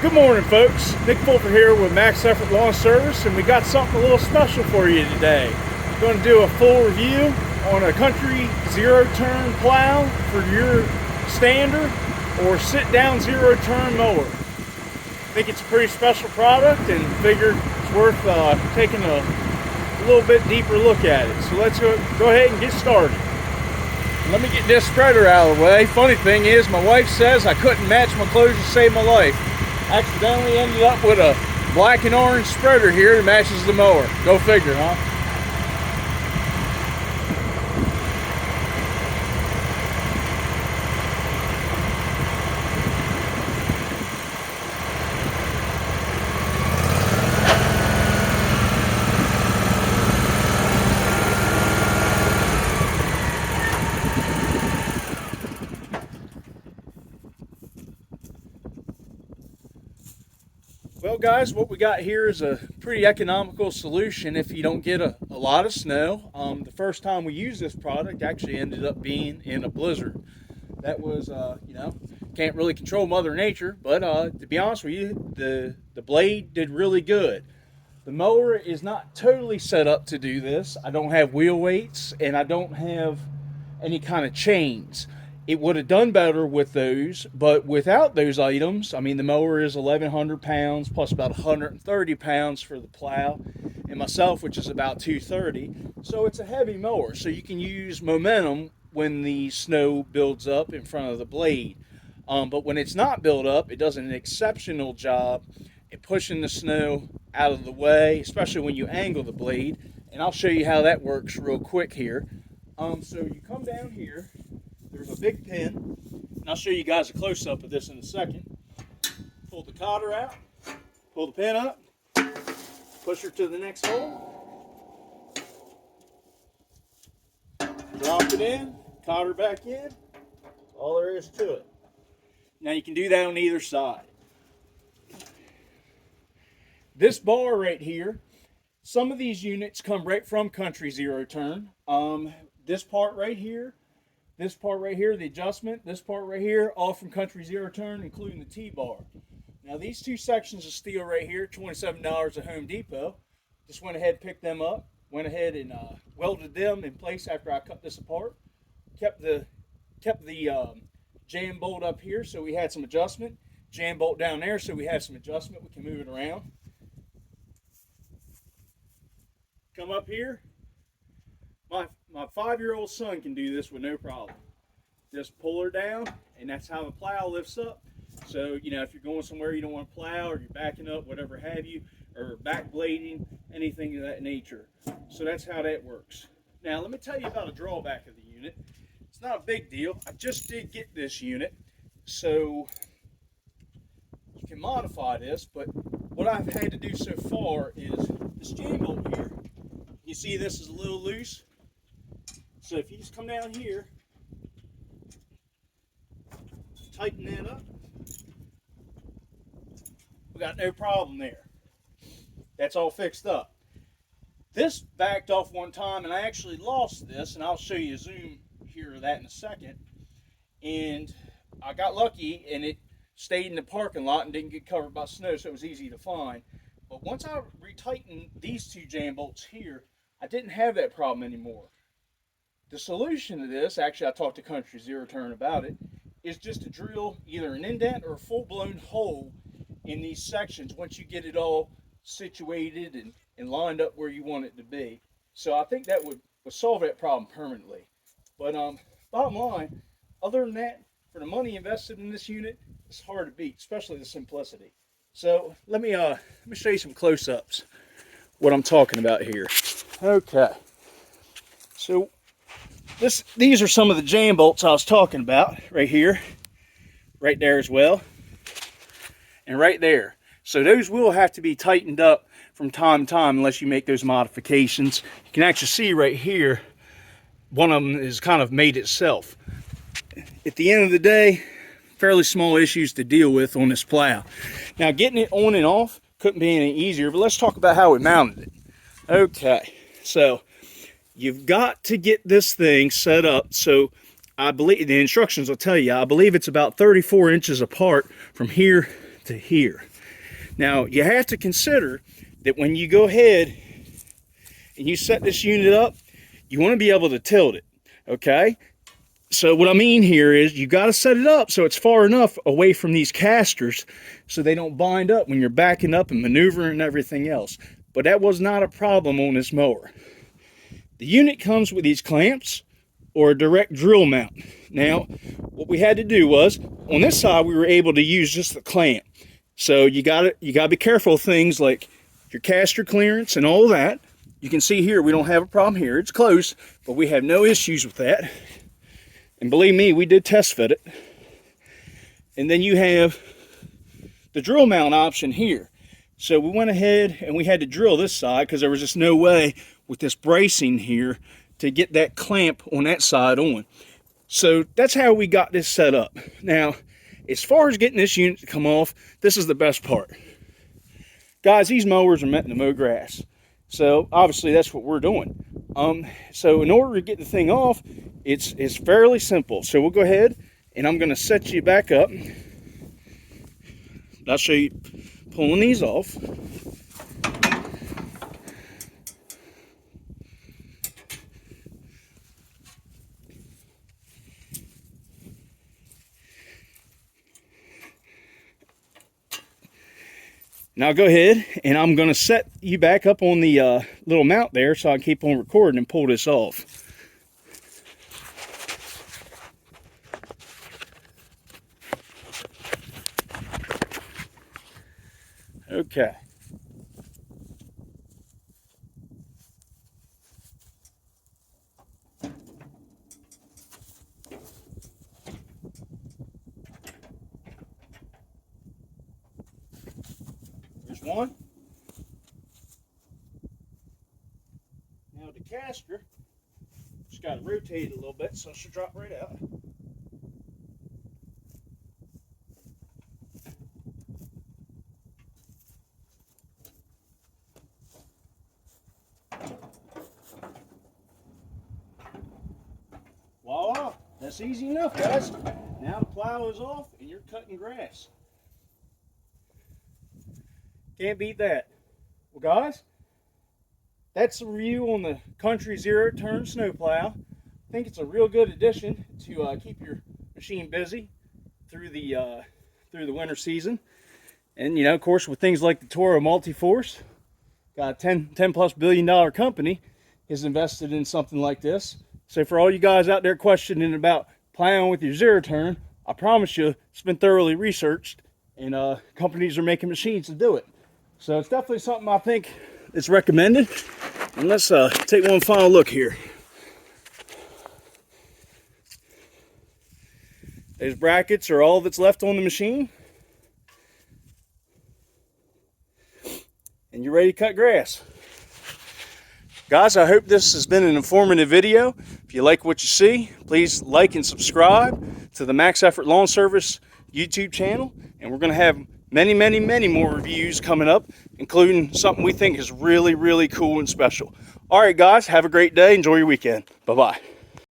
Good morning, folks. Nick Fulper here with Max Effort Lawn Service, and we got something a little special for you today. We're going to do a full review on a country zero-turn plow for your standard or sit-down zero-turn mower. I think it's a pretty special product and figure it's worth taking a little bit deeper look at it. So let's go ahead and get started. Let me get this spreader out of the way. Funny thing is, my wife says I couldn't match my clothes to save my life. Accidentally ended up with a black and orange spreader here that matches the mower. Go figure, huh? Well guys, what we got here is a pretty economical solution if you don't get a lot of snow. The first time we used this product actually ended up being in a blizzard. That was, can't really control Mother Nature, but to be honest with you, the blade did really good. The mower is not totally set up to do this. I don't have wheel weights and I don't have any kind of chains. It would have done better with those, but without those items, I mean, the mower is 1,100 pounds plus about 130 pounds for the plow, and myself, which is about 230. So it's a heavy mower, so you can use momentum when the snow builds up in front of the blade. But when it's not built up, it does an exceptional job at pushing the snow out of the way, especially when you angle the blade. And I'll show you how that works real quick here. So you come down here. There's a big pin, and I'll show you guys a close-up of this in a second. Pull the cotter out, pull the pin up, push her to the next hole, drop it in, cotter back in. That's all there is to it. Now you can do that on either side. This bar right here, some of these units come right from Country Zero Turn. This part right here, the adjustment, this part right here, all from Country Zero Turn, including the T-bar. Now these two sections of steel right here, $27 at Home Depot. Just went ahead and picked them up, went ahead and welded them in place after I cut this apart. Kept the jam bolt up here so we had some adjustment. Jam bolt down there so we have some adjustment. We can move it around. Come up here. My 5-year-old son can do this with no problem. Just pull her down, and that's how the plow lifts up. So, if you're going somewhere you don't want to plow, or you're backing up, whatever have you, or back blading, anything of that nature. So that's how that works. Now, let me tell you about a drawback of the unit. It's not a big deal. I just did get this unit, so you can modify this, but what I've had to do so far is this jam bolt here. You see this is a little loose. So if you just come down here, tighten that up, we got no problem there. That's all fixed up. This backed off one time and I actually lost this, and I'll show you a zoom here of that in a second. And I got lucky and it stayed in the parking lot and didn't get covered by snow, so it was easy to find. But once I retightened these two jam bolts here, I didn't have that problem anymore. The solution to this, actually I talked to Country Zero Turn about it, is just to drill either an indent or a full-blown hole in these sections once you get it all situated and lined up where you want it to be. So I think that would solve that problem permanently. But bottom line, other than that, for the money invested in this unit, it's hard to beat, especially the simplicity. So let me show you some close-ups, what I'm talking about here. Okay, so these are some of the jam bolts I was talking about right here, right there as well, and right there. So those will have to be tightened up from time to time unless you make those modifications. You can actually see right here, one of them is kind of made itself. At the end of the day, fairly small issues to deal with on this plow. Now getting it on and off couldn't be any easier, but let's talk about how we mounted it. Okay, so you've got to get this thing set up. So I believe the instructions will tell you, I believe it's about 34 inches apart from here to here. Now, you have to consider that when you go ahead and you set this unit up, you want to be able to tilt it, okay? So what I mean here is you got to set it up so it's far enough away from these casters so they don't bind up when you're backing up and maneuvering and everything else. But that was not a problem on this mower. The unit comes with these clamps or a direct drill mount. Now, what we had to do was, on this side, we were able to use just the clamp. So you gotta be careful of things like your caster clearance and all that. You can see here, we don't have a problem here. It's close, but we have no issues with that. And believe me, we did test fit it. And then you have the drill mount option here. So we went ahead and we had to drill this side because there was just no way with this bracing here to get that clamp on that side on. So that's how we got this set up. Now, as far as getting this unit to come off, this is the best part. Guys, these mowers are meant to mow grass. So obviously that's what we're doing. So in order to get the thing off, it's fairly simple. So we'll go ahead and I'm gonna set you back up. I'll show you pulling these off. Now go ahead and I'm going to set you back up on the little mount there so I can keep on recording and pull this off. Okay. One. Now the caster, just got to rotate it a little bit so it should drop right out. Voila, that's easy enough, guys. Now the plow is off and you're cutting grass. Can't beat that. Well, guys, that's a review on the Country Zero Turn snowplow. I think it's a real good addition to keep your machine busy through the winter season. And you know, of course, with things like the Toro Multiforce, got a 10 plus billion dollar company has invested in something like this. So for all you guys out there questioning about plowing with your zero turn, I promise you it's been thoroughly researched, and companies are making machines to do it. So it's definitely something I think is recommended. And let's take one final look here. Those brackets are all that's left on the machine. And you're ready to cut grass. Guys, I hope this has been an informative video. If you like what you see, please like and subscribe to the Max Effort Lawn Service YouTube channel. And we're going to have many, many, many more reviews coming up, including something we think is really, really cool and special. All right, guys, have a great day. Enjoy your weekend. Bye-bye.